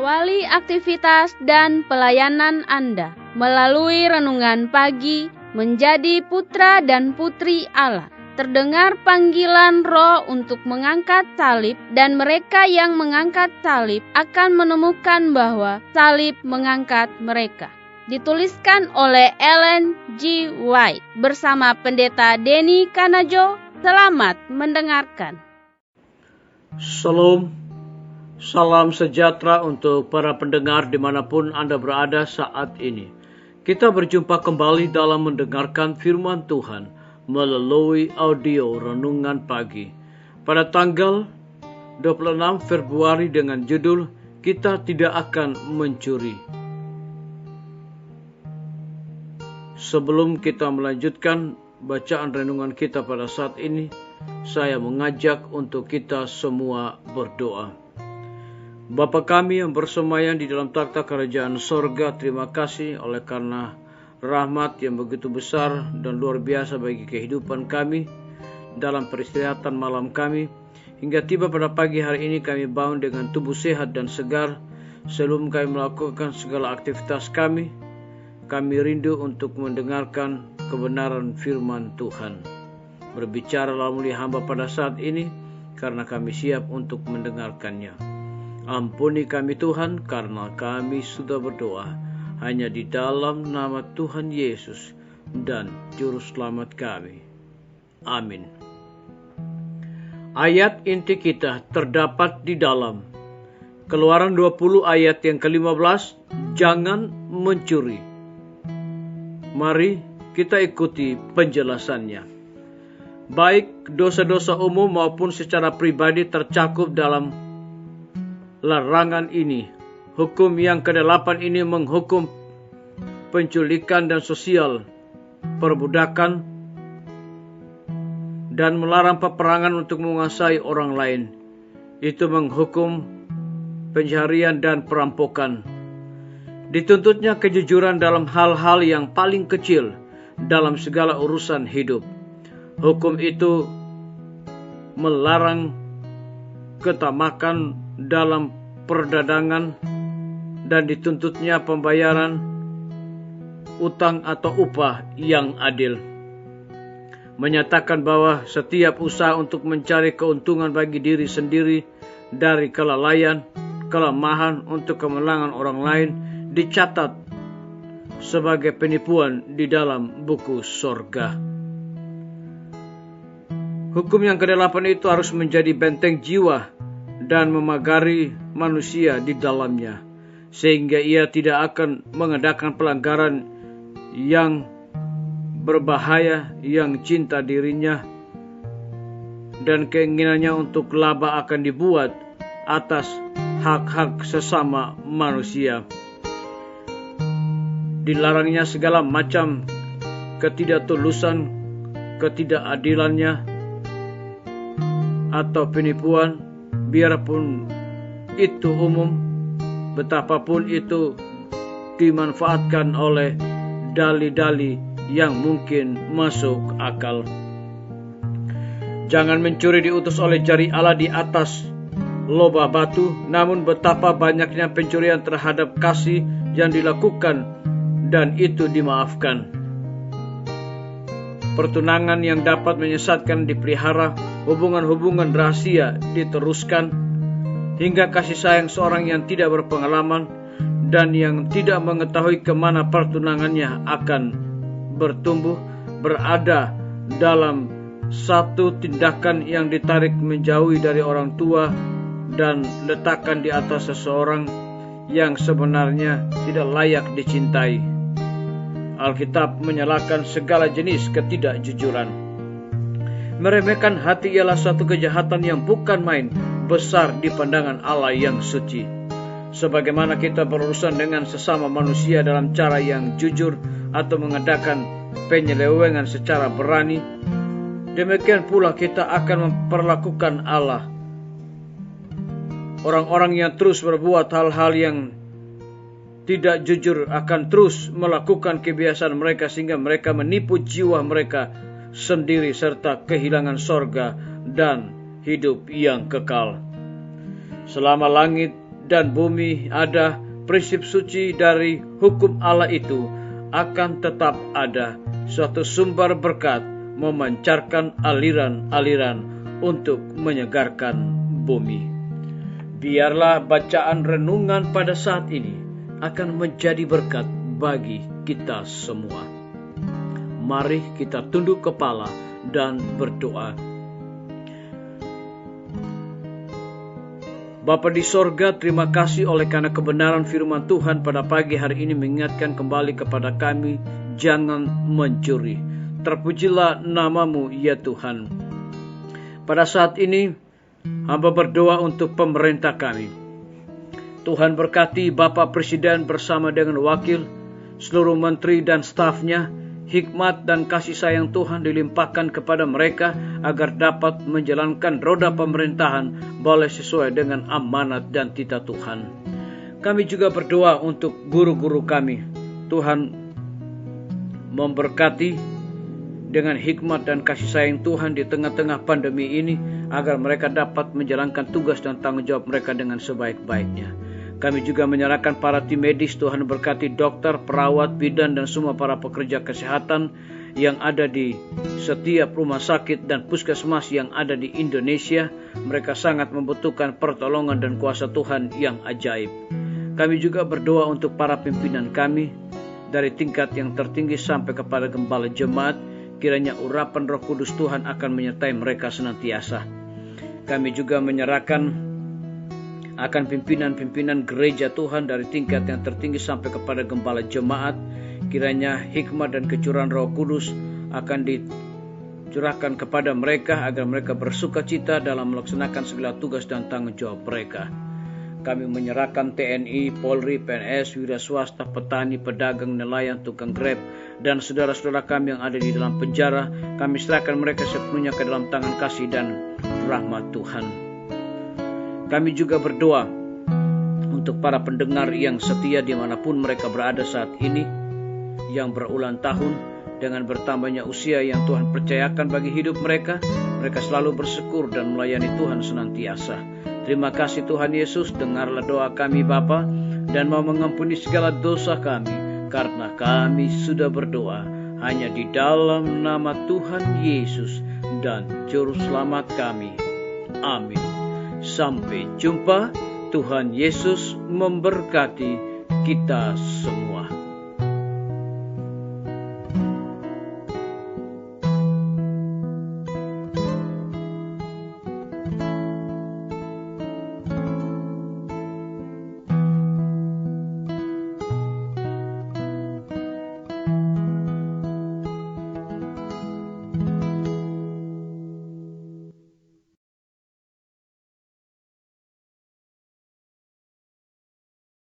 Awali aktivitas dan pelayanan Anda melalui renungan pagi menjadi putra dan putri Allah. Terdengar panggilan Roh untuk mengangkat salib, dan mereka yang mengangkat salib akan menemukan bahwa salib mengangkat mereka. Dituliskan oleh Ellen G. White bersama Pendeta Denny Kanajo. Selamat mendengarkan. Shalom, salam sejahtera untuk para pendengar dimanapun Anda berada saat ini. Kita berjumpa kembali dalam mendengarkan firman Tuhan melalui audio renungan pagi pada tanggal 26 Februari dengan judul Kita Tidak Akan Mencuri. Sebelum kita melanjutkan bacaan renungan kita pada saat ini, saya mengajak untuk kita semua berdoa. Bapa kami yang bersemayam di dalam takhta kerajaan sorga, terima kasih oleh karena rahmat yang begitu besar dan luar biasa bagi kehidupan kami dalam peristirahatan malam kami. Hingga tiba pada pagi hari ini kami bangun dengan tubuh sehat dan segar. Sebelum kami melakukan segala aktivitas kami rindu untuk mendengarkan kebenaran firman Tuhan. Berbicara melalui hamba pada saat ini, karena kami siap untuk mendengarkannya. Ampuni kami Tuhan, karena kami sudah berdoa hanya di dalam nama Tuhan Yesus dan Juru Selamat kami. Amin. Ayat inti kita terdapat di dalam Keluaran 20 ayat yang ke-15, jangan mencuri. Mari kita ikuti penjelasannya. Baik dosa-dosa umum maupun secara pribadi tercakup dalam larangan ini. Hukum yang ke-8 ini menghukum penculikan dan sosial perbudakan dan melarang peperangan untuk menguasai orang lain. Itu menghukum pencurian dan perampokan. Dituntutnya kejujuran dalam hal-hal yang paling kecil dalam segala urusan hidup. Hukum itu melarang ketamakan dalam perdagangan dan dituntutnya pembayaran utang atau upah yang adil. Menyatakan bahwa setiap usaha untuk mencari keuntungan bagi diri sendiri dari kelalaian, kelemahan untuk kemenangan orang lain dicatat sebagai penipuan di dalam buku sorga. Hukum yang ke-8 itu harus menjadi benteng jiwa dan memagari manusia di dalamnya, sehingga ia tidak akan mengadakan pelanggaran yang berbahaya, yang cinta dirinya dan keinginannya untuk laba akan dibuat atas hak-hak sesama manusia. Dilarangnya segala macam ketidaktulusan, ketidakadilannya, atau penipuan, biarpun itu umum, betapapun itu dimanfaatkan oleh dalih-dalih yang mungkin masuk akal. Jangan mencuri diutus oleh jari Allah di atas lobah batu, namun betapa banyaknya pencurian terhadap kasih yang dilakukan dan itu dimaafkan. Pertunangan yang dapat menyesatkan dipelihara, hubungan-hubungan rahasia diteruskan, hingga kasih sayang seorang yang tidak berpengalaman dan yang tidak mengetahui kemana pertunangannya akan bertumbuh, berada dalam satu tindakan yang ditarik menjauhi dari orang tua dan letakkan di atas seseorang yang sebenarnya tidak layak dicintai. Alkitab menyalahkan segala jenis ketidakjujuran. Meremehkan hati ialah suatu kejahatan yang bukan main besar di pandangan Allah yang suci. Sebagaimana kita berurusan dengan sesama manusia dalam cara yang jujur atau mengadakan penyelewengan secara berani, demikian pula kita akan memperlakukan Allah. Orang-orang yang terus berbuat hal-hal yang tidak jujur akan terus melakukan kebiasaan mereka sehingga mereka menipu jiwa mereka sendiri serta kehilangan sorga dan hidup yang kekal. Selama langit dan bumi ada, prinsip suci dari hukum Allah itu akan tetap ada, suatu sumber berkat memancarkan aliran-aliran untuk menyegarkan bumi. Biarlah bacaan renungan pada saat ini akan menjadi berkat bagi kita semua. Mari kita tunduk kepala dan berdoa. Bapa di sorga, terima kasih oleh karena kebenaran firman Tuhan pada pagi hari ini mengingatkan kembali kepada kami, jangan mencuri. Terpujilah namamu ya Tuhan. Pada saat ini, hamba berdoa untuk pemerintah kami. Tuhan berkati Bapak Presiden bersama dengan wakil, seluruh menteri dan stafnya. Hikmat dan kasih sayang Tuhan dilimpahkan kepada mereka agar dapat menjalankan roda pemerintahan boleh sesuai dengan amanat dan titah Tuhan. Kami juga berdoa untuk guru-guru kami. Tuhan memberkati dengan hikmat dan kasih sayang Tuhan di tengah-tengah pandemi ini agar mereka dapat menjalankan tugas dan tanggung jawab mereka dengan sebaik-baiknya. Kami juga menyerahkan para tim medis. Tuhan berkati dokter, perawat, bidan, dan semua para pekerja kesehatan yang ada di setiap rumah sakit dan puskesmas yang ada di Indonesia. Mereka sangat membutuhkan pertolongan dan kuasa Tuhan yang ajaib. Kami juga berdoa untuk para pimpinan kami, dari tingkat yang tertinggi sampai kepada gembala jemaat. Kiranya urapan Roh Kudus Tuhan akan menyertai mereka senantiasa. Kami juga menyerahkan akan pimpinan-pimpinan gereja Tuhan dari tingkat yang tertinggi sampai kepada gembala jemaat. Kiranya hikmat dan kecurahan Roh Kudus akan dicurahkan kepada mereka agar mereka bersukacita dalam melaksanakan segala tugas dan tanggung jawab mereka. Kami menyerahkan TNI, Polri, PNS, wira swasta, petani, pedagang, nelayan, tukang grab, dan saudara-saudara kami yang ada di dalam penjara. Kami serahkan mereka sepenuhnya ke dalam tangan kasih dan rahmat Tuhan. Kami juga berdoa untuk para pendengar yang setia dimanapun mereka berada saat ini, yang berulang tahun dengan bertambahnya usia yang Tuhan percayakan bagi hidup mereka. Mereka selalu bersyukur dan melayani Tuhan senantiasa. Terima kasih Tuhan Yesus, dengarlah doa kami Bapa, dan mau mengampuni segala dosa kami, karena kami sudah berdoa hanya di dalam nama Tuhan Yesus dan Juru Selamat kami. Amin. Sampai jumpa. Tuhan Yesus memberkati kita semua.